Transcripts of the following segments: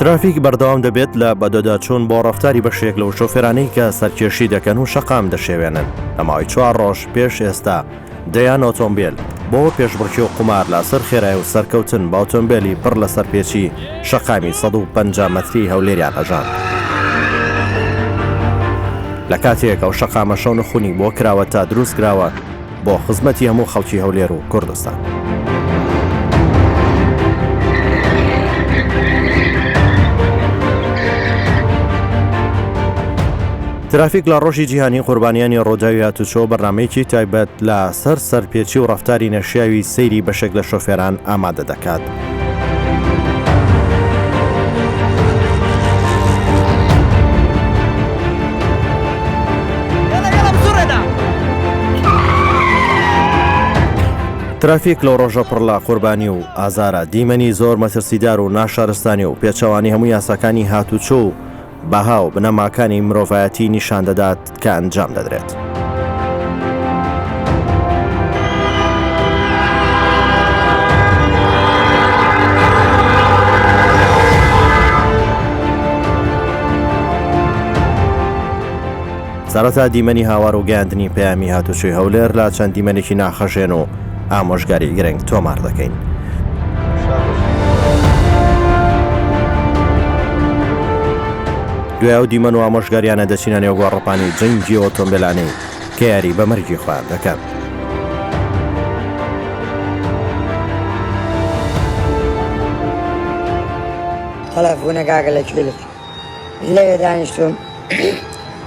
ترافیک بەردەوام دەبێت لە بەدەداچوون بۆ ڕەفتاری بەشێک لەو شۆفێرانەی کە سەرکێشی دەکەن و شەقام دەشێوێنن لە ماوەی 4 ڕۆژ پێش ئێستا دەیان ئۆتۆمبیل بۆ پێشبڕکی و قومار لەسەر خێرای و سەرکەوتن بە ئۆتۆمبیلی پڕ لە سەرپێچی شەقامی 150 مەتری هەولێریان ئەژان. لە کاتێک ئەو شەقامە شەون و خونی بۆ کراوە تا دروست کراوە بۆ خزمەتی هەموو خەڵکی هەولێر و کوردستان. ترافیک لە ڕۆژی جیهانی قوربانیانی ڕۆداوی هاتوچۆ بەرنامەیەکی تایبەت لە سەرپێچی و ڕەفتاری نەشیاوی سەیری بەشێک لە شۆفێران ئامادە دەکات. ترافیک لەو ڕۆژە پڕ لە قوربانی و ئازارە دیمەنی زۆر مەترسیدار و ناشارستانی و پێچەوانی هەموو یاساکانی هاتوچۆ و بەها و بنەماکانی مرۆڤایەتی نیشان دەدات کە ئەنجام دەدرێت. سەرەتا دیمەنی هاوار و گەیاندنی پەیامی هاتوچۆی هەولێر لە چەند دیمەنێکی ناخەژێن و ئامۆژگاری گرنگ تۆمار دەکەین. دوای ئەو دیمەن و ئامۆژگاریانە دەچینە نێو گۆڕەپانی جەنگی ئۆتۆمبیلانەی کە یاری بە مەرگی خۆیان دەکەن. تەلەفۆنە کاکە لەکوێ لەوێ دانیشتوم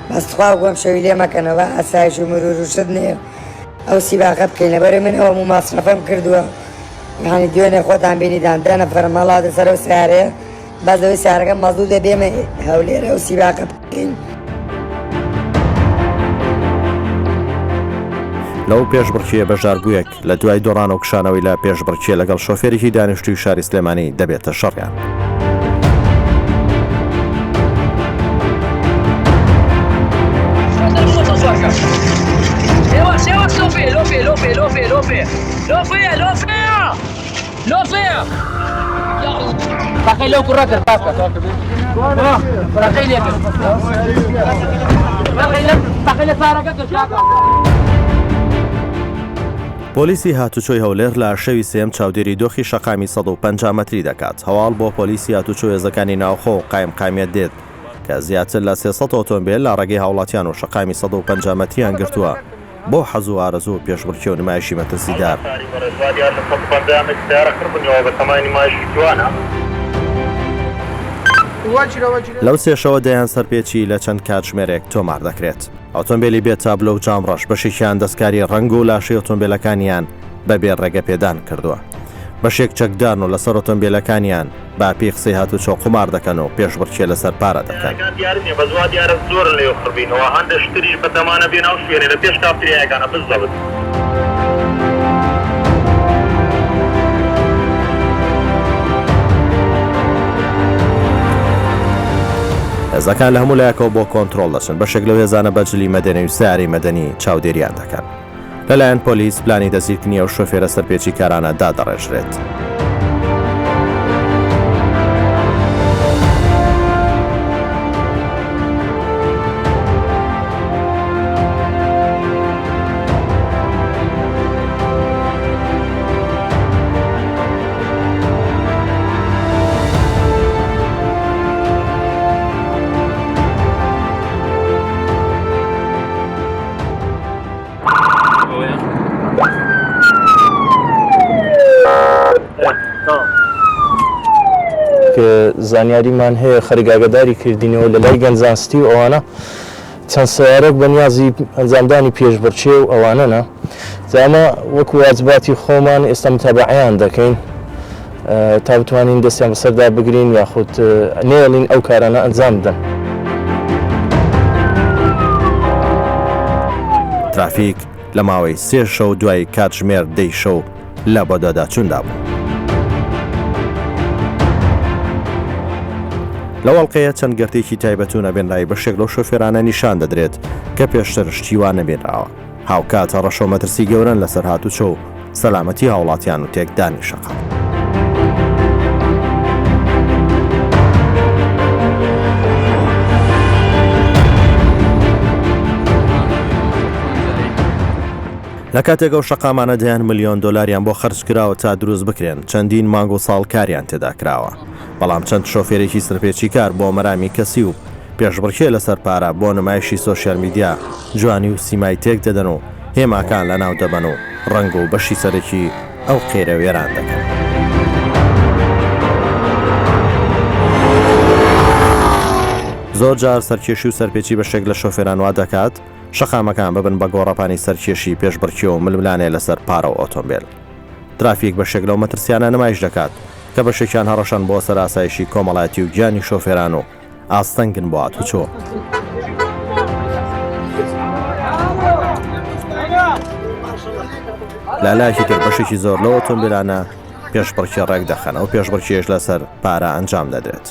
بەستخوا گوم شەوی لێ مەکەنەوە ئاسایش و مرور و شت نییە ئەو سیباقە بکەین لەبەر من ئەوە ماسرەفەم کردووە یانی دوێنێ خۆتان بینیدان دەنە فەرمەڵا دەسەر ئەو سیارەیە بەزەوەی سیارەکە مەزوو دەبێمە هەولێرە ئەو سیباقە بکەین. لەو پێشبڕکیە بەژاربوویەک لە دوای دۆڕان و کشانەوەی لە پێشبڕکیە لەگەڵ شۆفێرێکی دانیشتووی شاری سلێمانی دەبێتە شەڕیان. Pakai lo kurang terpaksa. Pakai le sara ke پۆلیسی هاتوچۆی هەولێر لە شەوی سێم چاودێری دۆخی شەقامی 150 مەتری دەکات. هەواڵ بۆ پۆلیسی هاتوچۆ هێزەکانی ناوخۆ و قایمقامیەت دێت کە زیاتر لە 300 ئۆتۆمبیل لە ڕێگەی هاوڵاتیان و شەقامی 150 مەتریان گرتووە بۆ حەز و ئارەزوو و پێشبڕکێ و نمایشی مەترسیدار. لەو سێشەوە دەیان سەرپێچی لە چەند کاتژمێرێک تۆمار دەکرێت. ئۆتۆمبیلی بێت تابلۆ و جامڕەش بەشێکیان دەستکاری ڕەنگ و لاشەی ئۆتۆمبیلەکانیان بەبێ ڕێگە پێدان کردووە. بەشێک چەکدان و لەسەر ئۆتۆمبیلەکانیان با پێی قسەی هاتوچۆ قومار دەکەن و پێشبڕکێ لەسەر پارە دەکەن. زۆر لێ خڕبینەوە هەندێک شتری بەتەمانە بێنە و شوێنێ لە پێش کاپتریایەکانە بزەوت. هێزەکان لە هەموو لایەکەوە بۆ کۆنتڕۆڵ دەچن. بەشێک لەو هێزانە بەجلی مەدەنی و سیاری مەدەنی چاودێریان دەکەن. لەلایەن پۆلیس پلانی دەستگیرکردنی ئەو شۆفێرە سەرپێچی کارانە دادەڕێژرێت. کە زانیاریمان هەیە خەرگاگەداری کردینەوە لە لای گەنجانستی و ئەوانە چەند سەیارەك بە نیازی ئەنجامدانی پێشبڕکێ و ئەوانەنە ئەمە وەکو واجباتی خۆمان ئێستا متابعەیان دەکەین تا بتوانین دەستیان بەسەردا بگرین یاخود نێڵین ئەو کارانە ئەنجام بدەن. ترافیک لە ماوەی 3 شەو دوای کاتژمێر 10 شەو لە بۆداداچووندا بوو. لە وەڵقەیە چەند گەرتێکی تایبەت و نەبێنرایی بەشێک لەو شۆفێرانە نیشان دەدرێت کە پێشتر شتیوان نەبێنراوە. هاوکاتە ڕەشە مەترسی گەورن لەسەر هاتوچۆ و سەلامەتی هاوڵاتیان و تێکدانی شەقام. لە کاتێکە و شەقامانە دەیان ملیۆن دۆلاریان بۆ خەرج کراوە تا دروست بکرێن چەندین مانگ و ساڵ کاریان تێدا کراوە بەڵام چەند شۆفێرێکی سەرپێچی کار بۆ مەرامی کەسی و پێشبڕکێ لەسەر پارە بۆ نمایشی سۆشیال میدیا جوانی و سیمای تێک دەدەن و هێماکان لە ناو دەبەن و ڕەنگ و بەشی سەرەکی ئەو قێرە وێران دەکەن. زۆر جار سەرکێشی و سەرپێچی بەشێک لە شۆفێران وا دەکات شەقامەکان ببن بە گۆڕەپانی سەرکێشی پێشبڕکێ و ململانێ لەسەر پارە و ئۆتۆمبیل. ترافیک بەشێک لەو مەترسیانە نمایش دەکات کە بەشێکیان هەڕەشان بۆ سەر ئاسایشی کۆمەڵایەتی و گیانی شۆفێران و ئاستەنگن بۆ هاتوچۆ. لالایەکی تر بەشێکی زۆر لە ئۆتۆمبیلانە پێشبڕکێ ڕێک دەخەنە و پێشبڕکێش لەسەر پارە ئەنجام دەدرێت.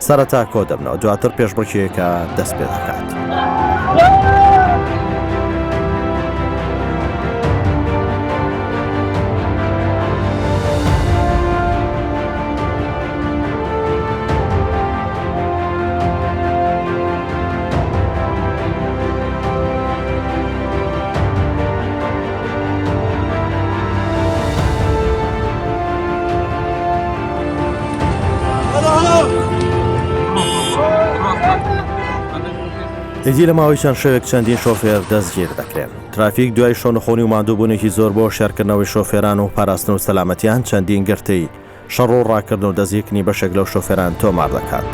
سەرەتا کۆ دەبنەوە دواتر پێشبڕکێیەکە دەست پێ دەکات. ئیدی لە ماوەی چەند شەوێک چەندین شۆفێر دەستگیر دەکرێن. ترافیک دوای شۆنخۆنی و ماندووبوونێکی زۆر بۆ شێرکردنەوەی شۆفێران و پاراستن و سەلامەتیان چەندین گرتەی شەڕ و ڕاکردن و دەستگیرکردنی بەشێک لەو شۆفێران تۆمار دەکات.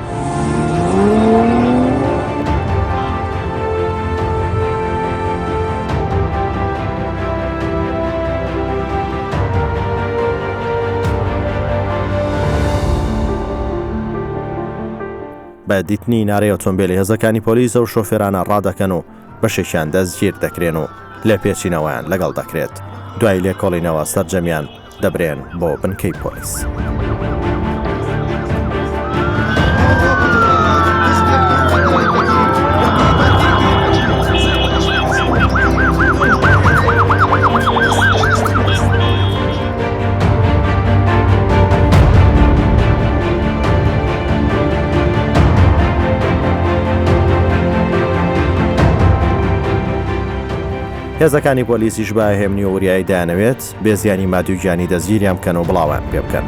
بە دیتنی نارەی ئۆتۆمبیلی هێزەکانی پۆلیس و شۆفێرانە ڕادەکەن و بەشێکیان دەستگیر دەکرێن و لێ پێچینەوەیان لەگەڵ دەکرێت. دوای لێکۆڵینەوە سەرجەمیان دەبرێن بۆ بنکەی پۆلیس. هێزەکانی پۆلیسیش بە هێمنی و وریایی دایانەوێت بێزیانی مادووگیانی دەستگیریان بکەن و بڵاویان پێ بکەن.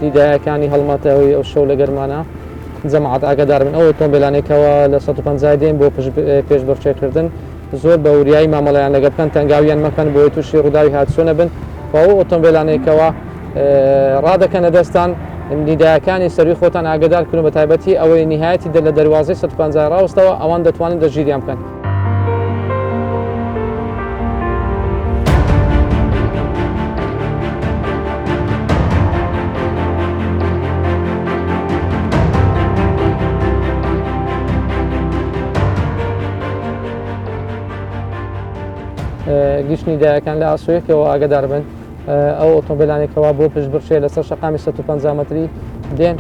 دیدایەکانی هەڵمەتەوەی ئەو شەو لە گەرمانە جەماعەت ئاگادار بن ئەو ئۆتۆمبیلانێکەوە لە 150 دێن بۆ پێشبڕکێکردن زۆر بە وریایی مامەڵەیان لەگە بکەن تەنگاویان مەکەن بۆی تووشی ڕووداوی هاتچۆ نەبن و ئەو ئۆتۆمبیلانێکەوە ڕادەکەنە دەستان نیدایەکانی سەروی خۆتان ئاگادار کردن بە تایبەتی ئەوەی نهایەتی لە دەواازەی 150 ڕاوستەوە ئەوان دەتوانن دەژیریان بکەن. گشتنی دایەکان لە ئاسوویەکەوە ئاگادار بن ئەو ئۆتۆمبیلانێکەوە بۆ پشتبڕچێ لەسەر شەقامی 150 مەتری دێن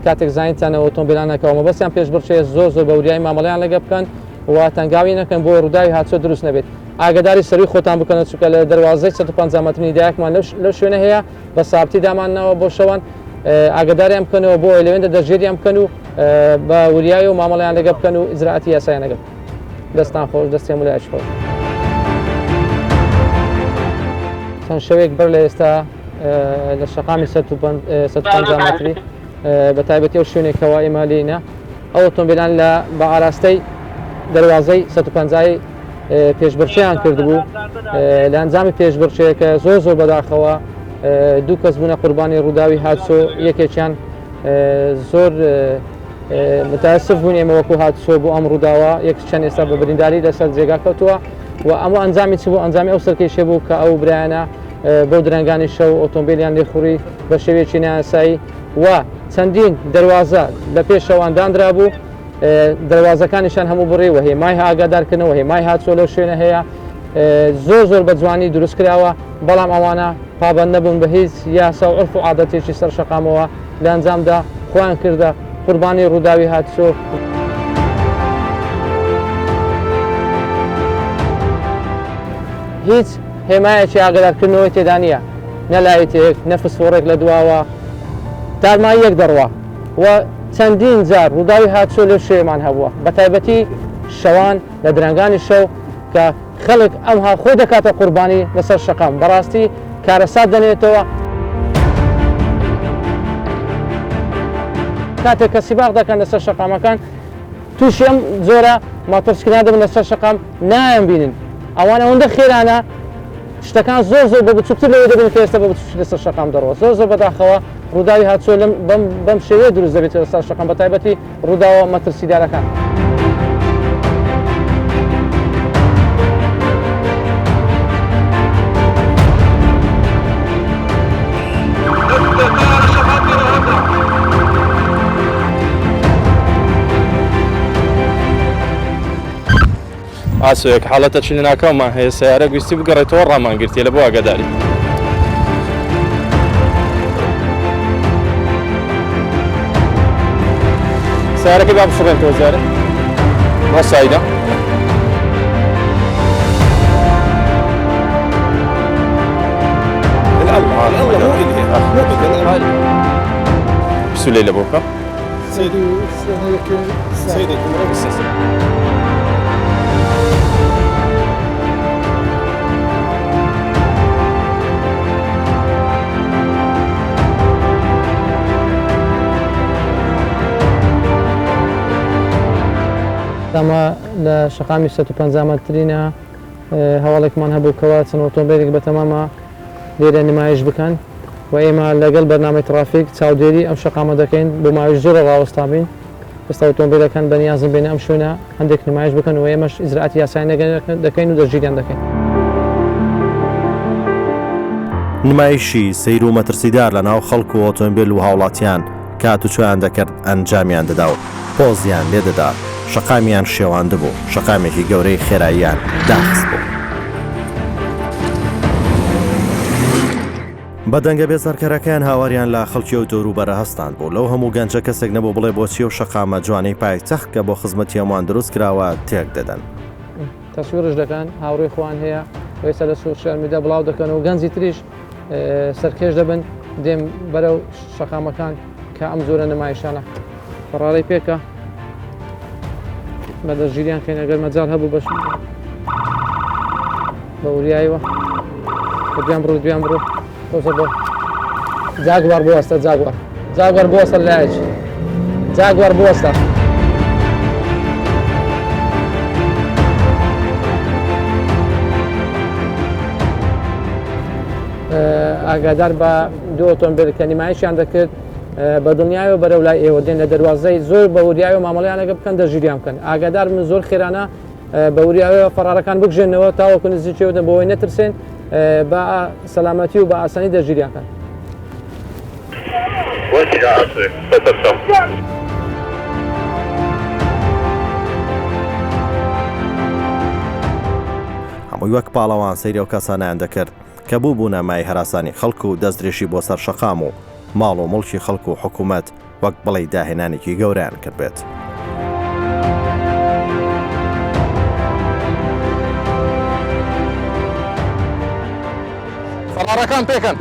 کاتێک زانیتانە ئۆتۆمبیلانەکەەوە مەبەستیان پێشبڕچێ زۆر بە وریای مامەڵیان لەگە بکەن و تەنگاوی نەکەن بۆ ڕووداوی هاتچۆ دروست نەبێت. ئاگاداری سەروی خۆتان بکەنە چونکە لە دەواازەی 150 مەتری دایەکمان لەو شوێنە هەیە بە سابتی دامانەوە بۆ شەوان ئاگاداریان بکەنەوە بۆ لەوێندە دەژێریان بکەن و بە وریای و مامەڵیان لەگە بکەن و ئیجراعاتی یاساییان لەگە دەستان خۆش دەستیان لای خۆش. چەند شەوێک بەر لە ئێستا لە شەقامی 150 مەتری بە تایبەتی ئەو شوێنێکەوە ئێمە لێنە ئەو ئۆتۆمبیلان لە بە ئاراستەی دەواازەی 150 پێشبڕچێیان کردبوو لە ئەنجامی پێشبڕچەیەکە زۆر بەداخەوە دوو کەس بوونە قوربانی ڕووداوی هاتسۆ یەکێکیان زۆر متاسف بوون ئێمە وەکو هاتسۆ بۆ ئەم ڕووداوە یەکچەند ئێستا بە برینداری لەسەر جێگا کەوتووە و ئەمە ئەنجامی چ بوو ئەنجامی ئەو سەرکەشێ بوو کە ئەو برایانە بۆ درەنگانی شەو ئۆتۆمبیلیان لێخوڕی بە شێوەیەکی نایاسایی و چەندین دەواازە لە پێشەوان دانرا بوو دەواازەکانیشان هەموو بڕێ و هێمای ئاگادارکردنەوە هێمای هاتسۆ لەو شوێنە هەیە زۆر بە جوانی دروست کراوە بەڵام ئەوانە پابەند نەبوون بە هیچ یاسا و عرف و عادەتێکی سەر شەقامەوە لە ئەنجامدا خۆیان کردە قوربانی ڕووداوی هاتسۆ. هیچ هێمایەکی ئاگادارکردنەوەی تێدا نییە نەلایەتێک نەفسفۆڕێک لە دواوە دارمای یەک دەڕوە و چەندین جار ڕووداوی هاتسۆ لەو شوێمان هەبووە بە تایبەتی شەوان لە درەنگانی شەو کە خەڵک ئەمها خۆی دەکاتە قوربانی لەسەر شەقام بەڕاستی کارەسات دەنێتەوە کاتێک کە سیباغ دەکەن لەسەر شەقامەکان تووشی ئەم جۆرە ماتۆرسکردان دەبن لەسەر شەقام نایان بینن ئەوانە ئەوەندە خێرانە شتەکان زۆر بە بچووکتر لەوێ دەبن کە ئێستا بە بچووکی لەسەر شەقام دەڕەوە زۆر بەداخەوە ڕووداوی هاتسۆ بەم شێوەیە دروست دەبێت لەسەر شەقام بە تایبەتی ڕووداوە مەترسیدارەکان. ئاسۆیەک حاڵەتە چی ناکەممان هەیە سیارە گویستی بگەڕێتەوە ڕامانگرتیە لە بۆ ئاگاداری سیارەکە با بسڕێنەوە زیارە بۆ سایدە بسولەی لە بۆکە ئەمە لە شەقامی 150 مەترینە هەواڵێکمان هەبوو کەوا چەند ئۆتۆمبیلێک بە تەمامە لێرە نمایش بکەن و ئێمە لەگەڵ بەرنامەی ترافیک چاودێری ئەم شەقامە دەکەین بۆ ماوەی زۆر ڕاوەستابین ئێستا ئۆتۆمبیلەکان بەنیازم بێنە ئەم شوێنە هەندێک نمایش بکەن و ئێمەش ئیجراعاتی یاسایی دەکەین و دەژیریان دەکەین. نمایشی سەیر و مەترسیدار لە ناو خەڵک و ئۆتۆمبیل و هاوڵاتیان کات و چۆیان دەکرد ئەنجامیان دەدا و پۆزیان لێدەدا شەقامیان شێواندە بوو شەقامێکی گەورەی خێراییان داخست بوو. بەدەنگە بێزارکەرەکان هاواریان لە خەڵکی و دەوروبەرە هەستان بوو لەو هەموو گەنجە کەسێک نەبوو بڵێ بۆچی و شەقامە جوانەی پایتەخت کە بۆ خزمەتی هەمووان دروست کراوە تێک دەدەن. تەسویرش دەکەن هاوڕێی خۆیان هەیە ئێستا لە سوشیال میدیا بڵاو دەکەن و گەنجی تریش سەرکێش دەبن دێم بەرەو شەقامەکان کە ئەم زۆرە نمایشانە فەڕاڵی پێکە بە دەژیریان کەین ئەگەر مەجال هەبوو بەش بە وریاییوە دویان بڕۆ تۆزە بۆ جاگوار بوەستە جاگوار بوەستە لایەک جاگوار بوەستە ئاگادار بە دوو ئۆتۆمبیل کە نمایشیان دەکرد بە دڵنیایەوە بەرەو لای ئێوە دێن لە دەواازەی زۆر بە وریایەوە مامەڵیانەکە بکەن دەژیریان بکەن ئاگادار من زۆر خێرانە بە وریایەوە فەرارەکان بکژێنەوە تاوەکو نزیکەوە بۆەوەی نەترسێن بە سەلامەتی و بە ئاسانی دەژیریان کەن. هەمووی وەک پاڵەوان سەیری و کەسانیان دەکرد کە بوو نەمای هەراسانی خەڵک و دەستدرێژی بۆ سەر شەقام و ماڵ و مڵکی خەڵک و حکوومەت وەک بڵێ داهێنانێکی گەوریان کرد بێت. فەڕارەکان پێکەن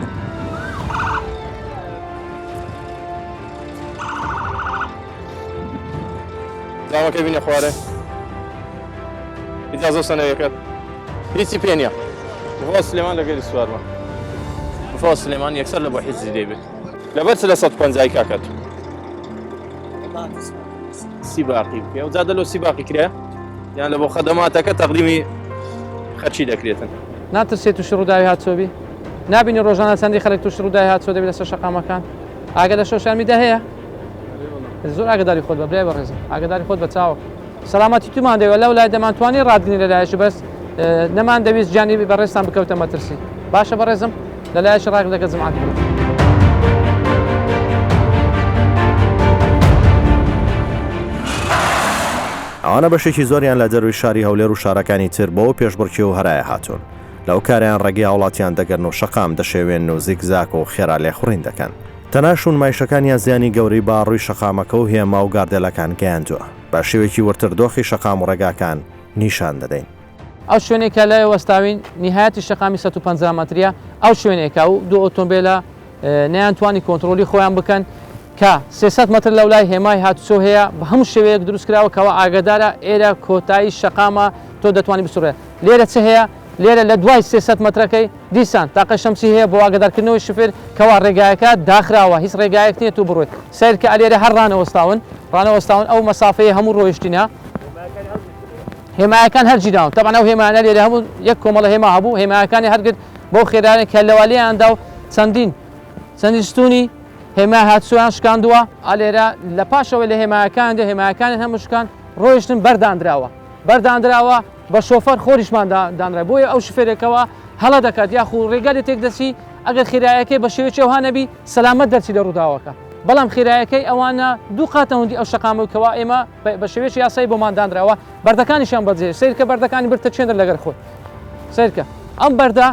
داواکە بینە خوارێ ئیجازە سەنەوەکەت هیچی پێ نییە بۆ سلێمان لەگەری سوارمە بۆ سلێمان یەکسەر لە بۆ حیزی دەیبێت لەبەر لە 150 کاکەت سی باقی بکە و جادە لە سی باقی کرێ یان لە بۆ خەدەماتەکە تەقدیمی خەرچی دەکرێتن ناترسێت تووشی ڕووداوی هاتسۆبی نبینی ڕۆژانە چەندی خەڵک توش ڕوودای هات چۆ دەبێت لەسەر شەقامەکان ئاگە لە سۆشیال میدیا هەیە زۆر ئاگداری خۆت بە برای بەڕێزم ئاگداری خۆت بە چاوە سەلامەتی تومان دەوێت لەو لای دەمانتوانی ڕادگرنی لەلایەکی بەس نەمان دەویست گیانی بەڕێستان بکەوتە مەترسی باشە بەڕێزم لەلایەکی ڕاک دەکە جەماعەت بکەوت. ئەوانە بەشێکی زۆریان لە دەروی شاری هەولێر و شارەکانی تر بۆ پێشبڕکی و هەرایە هاتوون لەو کاریان ڕێگەی هاوڵاتیان دەگەرن و شەقام دەشێوێن و زیگزاک و خێرا لێخوڕین دەکەن تەناشون مایشەکانیان زیانی گەوری با ڕووی شەقامەکە و هێما و گاردێلەکان گەیاندووە بە شێوێکی ورتر دۆخی شەقام و ڕێگاکان نیشان دەدەین. ئەو شوێنێکە لای وەستاوین نهایەتی شەقامی 150 مەتریە ئەو شوێنێکە و دوو ئۆتۆمبیلە نەیانتوانی کۆنتترۆلی خۆیان بکەن کە 300 متر لەو لای هێمای هاتوچۆ هەیە بە هەموو شێوەیەک دروستکراوە کەەوە ئاگدارە ئێرە کۆتایی شەقامە تۆ دەتوانانی بسوڕێ لێرە چه هەیە لێرە لە دوای 300 مترەکەی دیسان تاقە شەمسی هەیە بۆ ئاگدارکردنەوەی شوفێر کەوا ڕێگایەکە داخراوە هیچ ڕێگایەک نییە تو بڕۆیت سیر کە ئەلێرە هەر ڕانەوەستاون ئەو مەسافەیە هەموو ڕۆیشتینە هێمایەکان هەرجیداون تەبەن ئەو هێمانە لێرە هەموو یەک کۆمەڵە هێما هەبوو هێمایەکانی هەرگرت بۆ خێرانێک کە لەوالیاندا و چەندین ستونی هێما هاتسویان شکاندووە ئالێرە لە پاشەوەی لە هێمایەکاندا هێمایەکانی هەمووشکان ڕۆیشتن بەردانراوە بە شۆفەر خۆریشمان دانرا بۆیە ئەو شفێرێکەوە هەڵە دەکات یاخو ڕێگا لە تێک دەچی ئەگەر خێرایەکەی بە شێوەیەکی ئەوهانەبی سەلامەت دەرچی لە ڕووداوەکە بەڵام خێرایەکەی ئەوانە دوو قاتەوەندی ئەو شەقامەوەکەوە ئێمە بە شێوەیەکی یاسایی بۆمان دانراوە بەردەکانیشان بەجێ سیرکە بەردەکانی برتە چێندر لەگەر خۆی سیرکە ئەم بەردە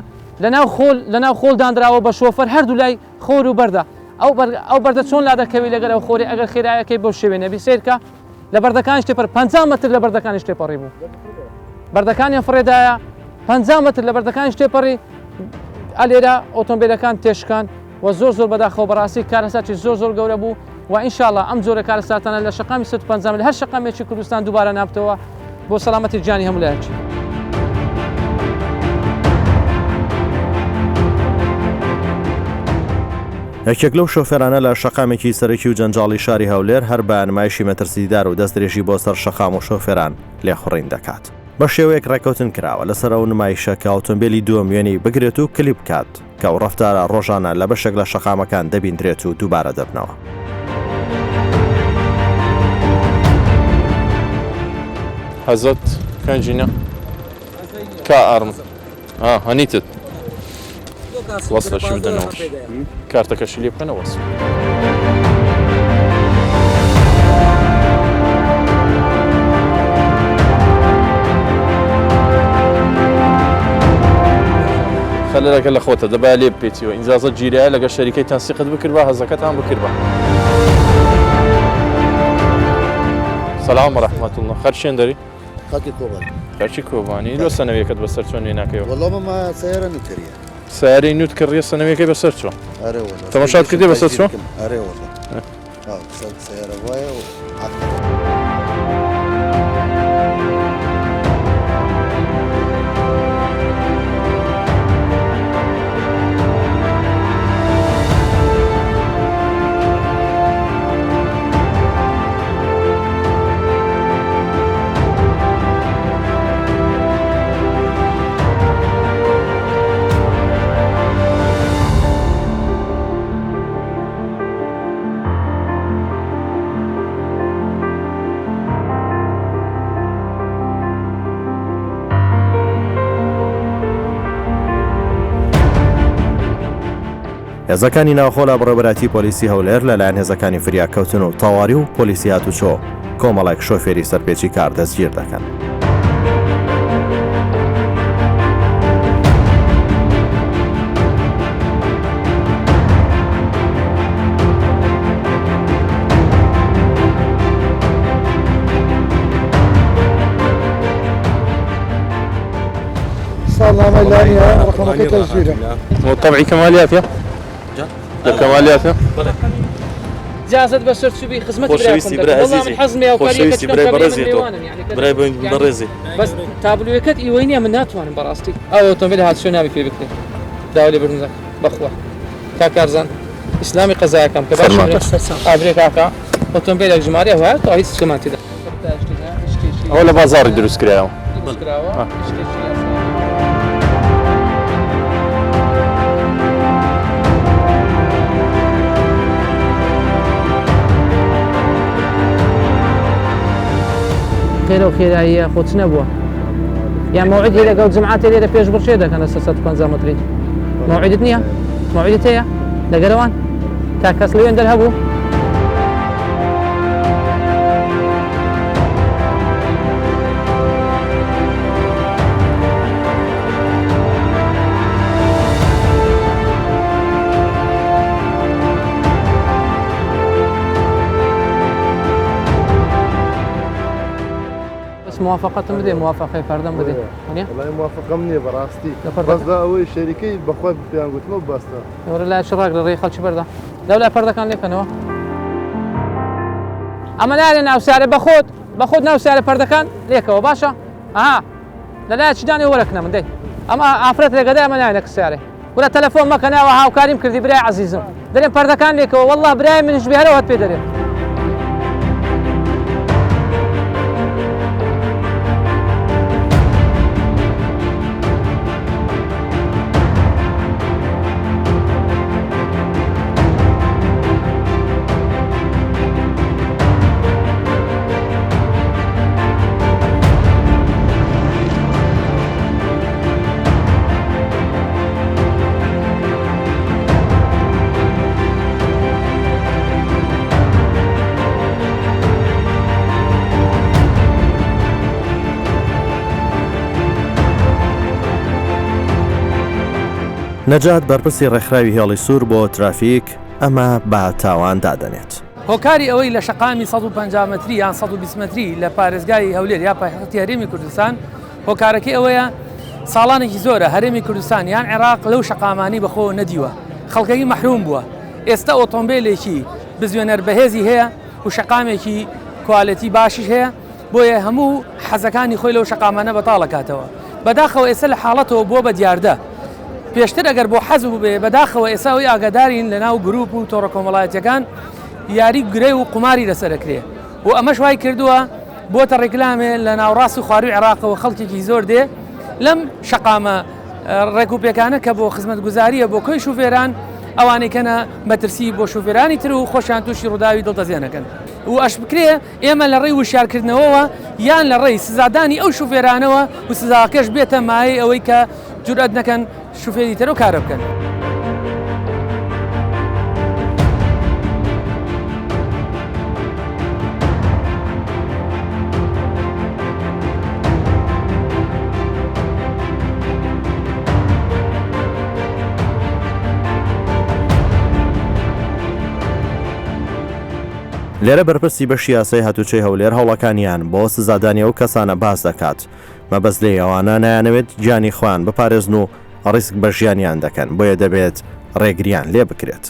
لەناو خۆڵ دانراوە بە شۆفەر هەردوو لای خۆر و بەردە ئەو بەردە چۆن لا دەکەوی لەگەر ئەو خۆری ئەگەر خێرایەکەی بۆ شێوێ نەبی سیرکە لە بەردەکانی شتێپەر 50 متر لە بەردەکانی شتێپەڕی بوو بەردەکانیان فڕێدایە 50 متر لە بەردەکانی شتێپەڕی ئەلێرە ئۆتۆمبیلەکان تێشکان و زۆر بەداخەوە بەڕاستی کارەساتی زۆر گەورە بوو و ئینشاءالله ئەم جۆرە کارەساتانە لە شەقامی 150 لە هەر شەقامێکی کوردستان دووبارە نابتەوە بۆ سەلامەتی گیانی هەموو لایەکی. یەکێک لەو شۆفێرانە لە شەقامێکی سەرەکی و جەنجاڵی شاری هەولێر هەر بە نمایشی مەترسیدار و دەستدرێژی بۆ سەر شەقام و شۆفێران لێخوڕین دەکات. بە شێوەیەک ڕێکەوتن کراوە لەسەر ئەو نمایشە کە ئۆتۆمبیلی دووەم وێنەی بگرێت و کلیپ بکات کە ئەو ڕەفتارە ڕۆژانە لە بەشێک لە شەقامەکان دەبیندرێت و دووبارە دەبنەوە. حەزت کەنجینە کا ئارم هەنیتت وەسڵەشی بدەنەوە کارتەکەشی لێ بکەنە وەسڵ. خەلەکە لە خۆتە دەبا لێ بپێتیەوە ئینجازە گیرایە لەگە شەریکەی تەنسیقت بکرد بە هەزەکەتان بکرد بە. سەلام ڕەحمەت الله خەرچێن دەری؟ خەڵکی کۆبان. خەرچی کۆبانی لۆ سەنەوەیەکت بەسەر چۆن لێ ناکەیەوە؟ وەڵام مە سەیارە نوتریە. سیارەی نوت کڕیە سەنەوەیەکەی بەسەر چۆن؟ ئەرێ وەڵا. تەماشات کردی بەسەر چۆن؟ ئەرێ وەڵا. سیارە وایە و هێزەکانی ناوخۆلا بڕێبەتی پۆلیسی هەولێر لەلایەن هێزەکانی فریاکەوتن و تەواوی و پۆلیسی هاتوچۆ کۆمەڵێک شۆفێری سەرپێچی کار دەستگیر دەکەن. صار لنا رقم تسجيله والطبعي كماليات يا كماليات يا جازت بس تسوي خدمتي خوشويستي برا عزيزي خوشويستي برا برازي برا برازي بس تابلويكت ايوينيا من ناتوان براستي او اوتومبيل هات شو نابي في بكري داولي برنزك بخوه كاكارزان اسلامي قزايا كم كباش ابريك كاكا اوتومبيل جماري هو تو هيك سمعتي ده ولا بازار يدرس كراو خێرە و خێراییە خۆچ نەبووە یان موعدی لەگەڵ جمعاتێ لێرە پێش بڕچێ دەکەنە 150 متری موعدت نییە موعدت هەیە لەگەرەوان تا کەس لەوێن دەرهەبوو موافقتم بدێ موافقی پەردەم بدێ والله موافقم نییە بەڕاستی بەسدا ئەوەی شەریکەی بەخوا پێیان گوتمە بەستە وەرە لای چڕاک لە ڕێی خەڵکی بەردا لەو لای پەردەکان لێکەنەوە ئەمە نارێ ناوسیارە بەخۆت ناوسیارە پەردەکان لێکەوە باشە ئاها لە لای چدانی وەرەکنە من دەی ئەمە ئافرەت ڕێگەدای ئەمە نایە کەسیارێ وەرە تەلەفۆن مەکەناوە هاوکاریم کردی برای عەزیزم دەرێن پەردەکان لێکەوە والله برای منیش بێرەوە هەت پێ دەرێن نەجات بەرپرسی ڕێکخراوی هێڵی سوور بۆ ترافیک ئەمە با تاوان دادەنێت. هۆکاری ئەوەی لە شەقامی 150 متری یان 120 متری لە پارێزگای هەولێر یا پایتەختی هەرێمی کوردستان هۆکارەکەی ئەوەیە ساڵانێکی زۆرە هەرێمی کوردستان یان عێراق لەو شەقامانی بەخۆ نەدیوە خەڵکەکەی مەحروم بووە ئێستا ئۆتۆمبیلێکی بزوێنەر بەهێزی هەیە و شەقامێکی کوالەتی باشیش هەیە بۆیە هەموو حەزەکانی خۆی لەو شەقامانە بەتاڵەکاتەوە بەداخەوە ئێستا لە حاڵەتەوە بۆ بە دیاردە پێشتر ئەگەر بۆ حەز بێ بەداخەوە ئێساوی ئاگادارین لە ناو گروپ و تۆڕە کۆمەڵایەتیەکان یاری گرێ و قماری لەسەرەکرێ و ئەمەش وای کردووە بۆتە ڕێکلامێ لە ناوڕاست و خواروی عێراقەوە خەڵکێکی زۆر دێ لەم شەقامە ڕێکوپێکانە کە بۆ خزمەتگوزاریە بۆ کۆی شوفێران ئەوانەی کەنە مەترسی بۆ شوفێرانی تر و خۆشیان تووشی ڕووداوی دڵتەزیێنەکەن و ئەش بکرێ ئێمە لە ڕێی وشارکردنەوەوە یان لە ڕێی سزادانی ئەو شوفێرانەوە و سزاکەش بێتە مایە ئەوەی کە جورئەت نەکەن شوفێری تەرەوە کارە بکەن. لێرە بەرپرسی بەشی یاسای هاتوچەی هەولێر هەوڵەکانیان بۆ سزادانی ئەو کەسانە باس دەکات مەبەست لێ ئەوانە نایانەوێت گیانی خۆیان بپارێزن و ڕیسک بە ژیانیان دەکەن بۆیە دەبێت ڕێگریان لێ بکرێت.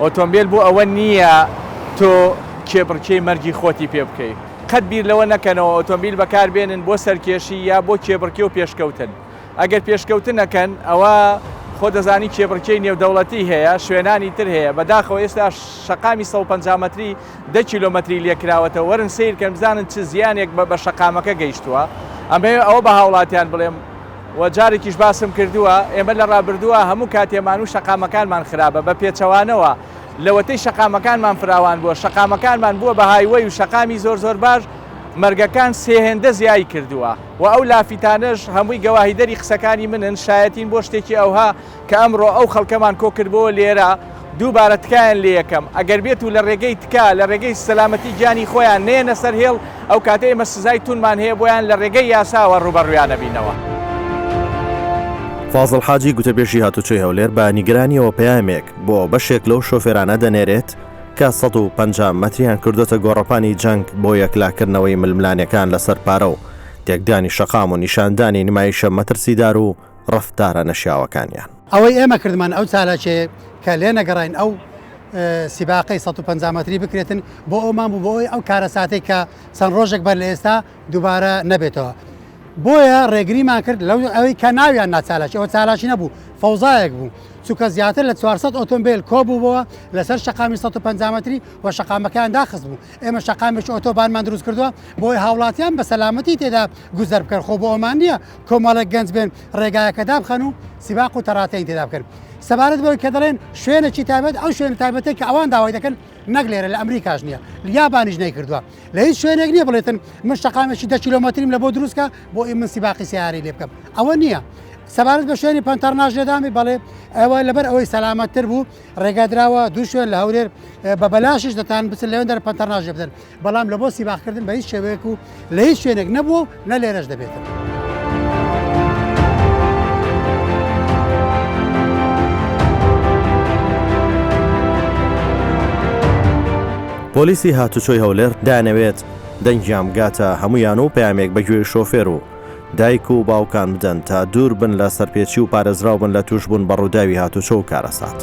ئۆتۆمبیل بوو ئەوە نییە تۆ کێبڕکەی مەرگی خۆتی پێ بکەیت قەت بیر لەوە نەکەنەوە ئۆتۆمبیل بەکاربێنن بۆ سەرکێشی یا بۆ کێبڕکێ و پێشکەوتن ئەگەر پێشکەوتن نەکەن ئەوە خۆ دەزانی کێبڕکەی نێودەوڵەتی هەیە شوێنانی تر هەیە بەداخەوە ئێستا شەقامی 150 متری 10 کیلۆمەتری لێکراوەتە وەرن سیر کەم بزانن چ زیانێک بە شەقامەکە گەیشتووە ئەمە ئەوە بە هاوڵاتیان بڵێم و جارێکیش باسم کردووە ئێمە لە ڕابردووە هەموو کاتێمان و شەقامەکانمان خراپە بە پێچەوانەوە لەوەتەی شەقامەکانمان فراوان بووە شەقامەکانمان بووە بە هایوەی و شەقامی زۆر باش مەرگەکان سێهێندە زیایی کردووە و ئەو لافیتانەش هەمووی گەواهیدەری قسەکانی منن شایەتین بۆ شتێکی ئەوها کە ئەمڕۆ ئەو خەڵکەمان کۆکردبەوە لێرە دووبارە تکایان لێ یەکەم ئەگەر بێت و لە ڕێگەی تکا لە ڕێگەی سەلامەتی گیانی خۆیان نێنە سەر هێڵ ئەو کاتێ ئێمە سزای تونمان هەیە بۆیان لە ڕێگەی یاساوە ڕوبەڕویانە بینەوە. فازڵ حاجی گوتەبێژی هاتوچەی هەولێر بە نیگرانیەوە پەیامێک بۆ بەشێک لەو شۆفێرانە دەنێرێت کە 150 مەتریان کردوتە گۆڕەپانی جەنگ بۆ یەکلاکردنەوەی ململانەکان لەسەر پارە و تێکدانی شەقام و نیشاندانی نمایشە مەترسیدار و ڕەفتارە نەشیاوەکانیان. ئەوەی ئێمە کردمان ئەو چالاکێ کە لێ نەگەڕین ئەو سیباقی 150 متری بکرێتن بۆ ئەومان بوو بۆ ئەو کارە ساتێک کە چەند ڕۆژێک بەر لە ئێستا دووبارە نەبێتەوە. بۆیە ڕێگریمان کرد لەو ئەوەی کە ناویان ناچالاکی ئەوە چالاکی نەبوو فەوزایەک بوو چونکە زیاتر لە 400 ئۆتۆمبیل کۆبووەوە لەسەر شەقامی 150 متری و شەقامەکان داخست بوو ئێمە شەقامێکی ئۆتۆبانمان دروست کردووە بۆی هاوڵاتیان بە سەلامەتی تێدا گوزەر بکەن خۆ بۆ ئەمان نییە کۆمەڵێک گەنج بێن ڕێگایەکەدا بخەن و سیباق و تەڕاتەی تێدا بکەن سەبارەت بۆی کە دەڵێن شوێنێکی تایبەت ئەو شوێن تایبەتێک کە ئەوان داوای دەکەن نەک لێرە لە ئەمریکاش نییە یابانیش نەیکردووە لە هیچ شوێنێک نییە بڵێتن من شقامێکی 10 کیلۆمەتریم لە بۆ دروستکە بۆ من سیباقی سیاری لێ بکەم ئەوە نییە سەبارەت بە شوێنی پەنتەرناژ لێدامی بەڵێ ئەوە لەبەر ئەوەی سەلامەتتر بوو ڕێگادراوە دوو شوێن لە هەولێر بە بەلاشش دەتان بچن لەوێن دەر پەنتەرناژ بدەن بەڵام لە بۆ سیباقکردن بە هیچ شێوەیەک و لە هیچ شوێنێک نەبوو نە لێرەش دەبێتن. پۆلیسی هاتوچۆی هەولێر دانەوێت دەنگیان بگاتە هەمویان و پامێک بەگوێی شۆفێر و دایک و باوکان بدەن تا دوور بن لە سەرپێچی و پارێزراو بن لە توش بوون بە ڕووداوی هاتوچۆ و کارەسات.